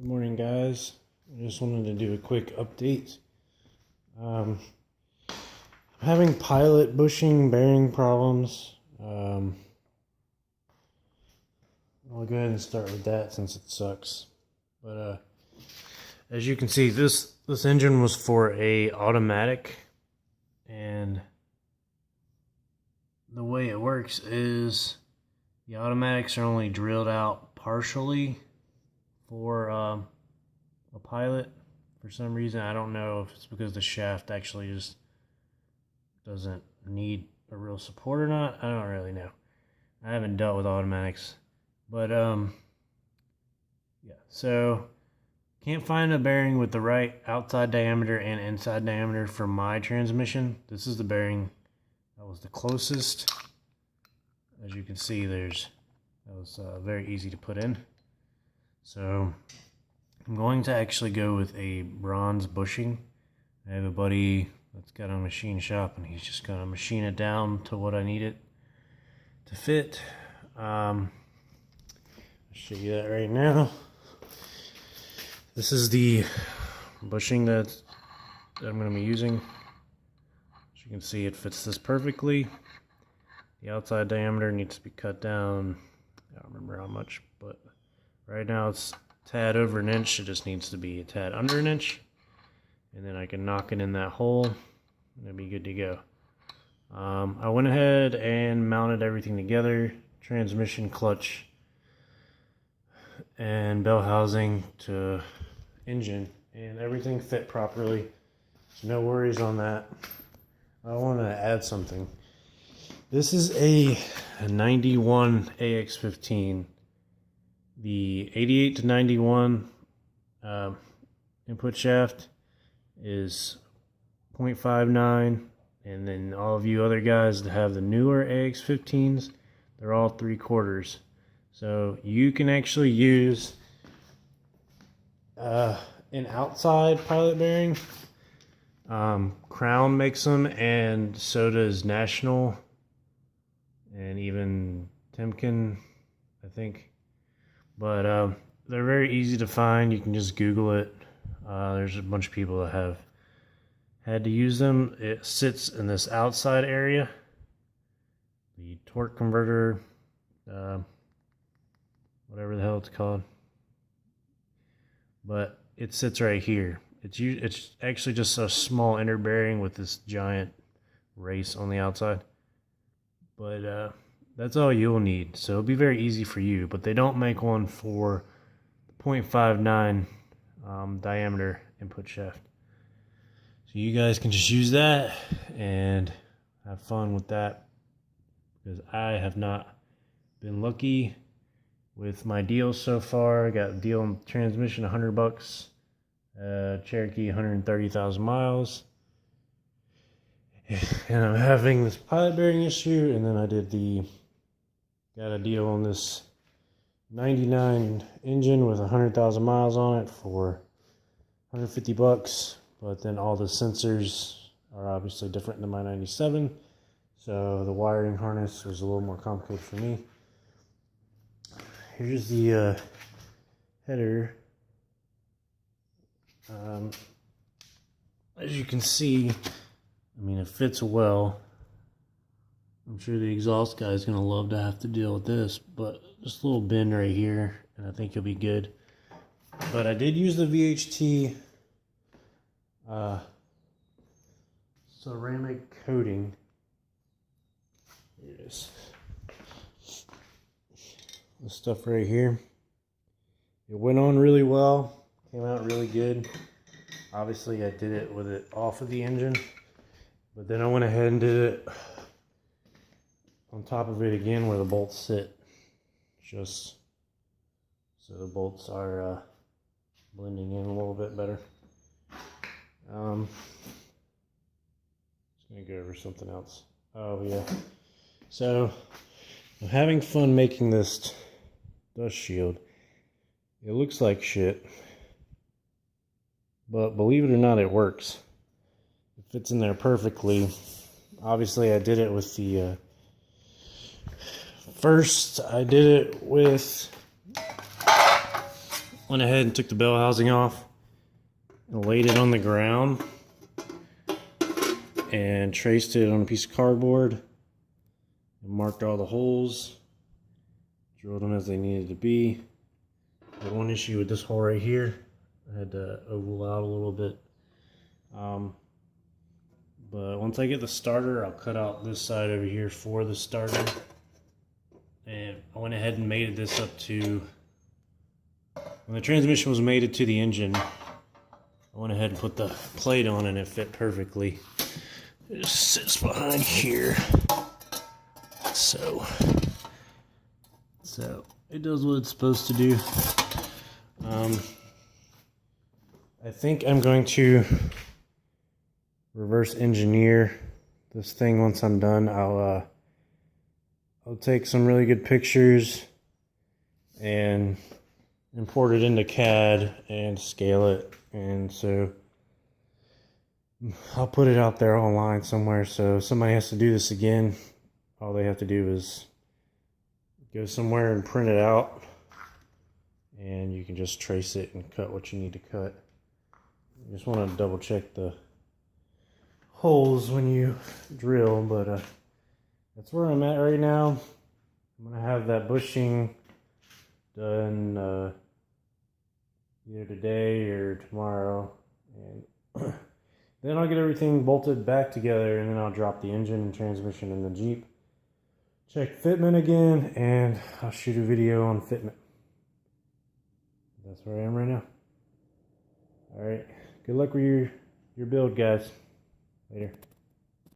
Good morning, guys. I just wanted to do a quick update. I'm having pilot bushing bearing problems. I'll go ahead and start with that since it sucks. But as you can see, this engine was for a automatic, and the way it works is the automatics are only drilled out partially for a pilot. For some reason, I don't know if it's because the shaft actually just doesn't need a real support or not. I don't really know. I haven't dealt with automatics, but yeah. So can't find a bearing with the right outside diameter and inside diameter for my transmission. This is the bearing that was the closest. As you can see, that was very easy to put in. So I'm going to actually go with a bronze bushing. I have a buddy that's got a machine shop, and he's just gonna machine it down to what I need it to fit. I'll show you that right now. This is the bushing that I'm going to be using. As you can see, it fits this perfectly. The outside diameter needs to be cut down. I don't remember how much, but right now it's a tad over an inch. It just needs to be a tad under an inch. And then I can knock it in that hole, and it'll be good to go. I went ahead and mounted everything together. Transmission, clutch, and bell housing to engine, and everything fit properly. No worries on that. I want to add something. This is a 91 AX15. The 88 to 91 input shaft is 0.59, and then all of you other guys that have the newer AX15s, they're all 3/4. So you can actually use an outside pilot bearing. Crown makes them, and so does National, and even Timken, I think. But they're very easy to find. You can just Google it. There's a bunch of people that have had to use them. It sits in this outside area. The torque converter, whatever the hell it's called, but it sits right here. It's actually just a small inner bearing with this giant race on the outside, but that's all you'll need. So it'll be very easy for you. But they don't make one for 0.59 diameter input shaft, so you guys can just use that and have fun with that, because I have not been lucky with my deals so far. I got a deal on transmission, $100, Cherokee 130,000 miles, and I'm having this pilot bearing issue. And then I got a deal on this 99 engine with 100,000 miles on it for $150, but then all the sensors are obviously different than my 97, so the wiring harness was a little more complicated for me. Here's the header. As you can see, I mean, it fits well. I'm sure the exhaust guy is going to love to have to deal with this, but just a little bend right here, and I think you'll be good. But I did use the VHT ceramic coating. Here it is. This stuff right here. It went on really well. Came out really good. Obviously, I did it with it off of the engine, but then I went ahead and did it on top of it again where the bolts sit, just so the bolts are blending in a little bit better. Just gonna go over something else. Oh yeah, so I'm having fun making this dust shield. It looks like shit, but believe it or not, it works. It fits in there perfectly. Obviously, I did it with the first I did it with went ahead and took the bell housing off and laid it on the ground and traced it on a piece of cardboard and marked all the holes, drilled them as they needed to be. I had one issue with this hole right here. I had to oval out a little bit. But once I get the starter, I'll cut out this side over here for the starter. And I went ahead and mated this up to, when the transmission was mated to the engine, I went ahead and put the plate on and it fit perfectly. It just sits behind here. So it does what it's supposed to do. I think I'm going to reverse engineer this thing once I'm done. I'll take some really good pictures and import it into CAD and scale it, and so I'll put it out there online somewhere. So if somebody has to do this again, all they have to do is go somewhere and print it out, and you can just trace it and cut what you need to cut. You just want to double check the holes when you drill, but that's where I'm at right now. I'm gonna have that bushing done either today or tomorrow, and then I'll get everything bolted back together, and then I'll drop the engine and transmission in the Jeep, check fitment again, and I'll shoot a video on fitment. That's where I am right now. All right, good luck with your build, guys. Later.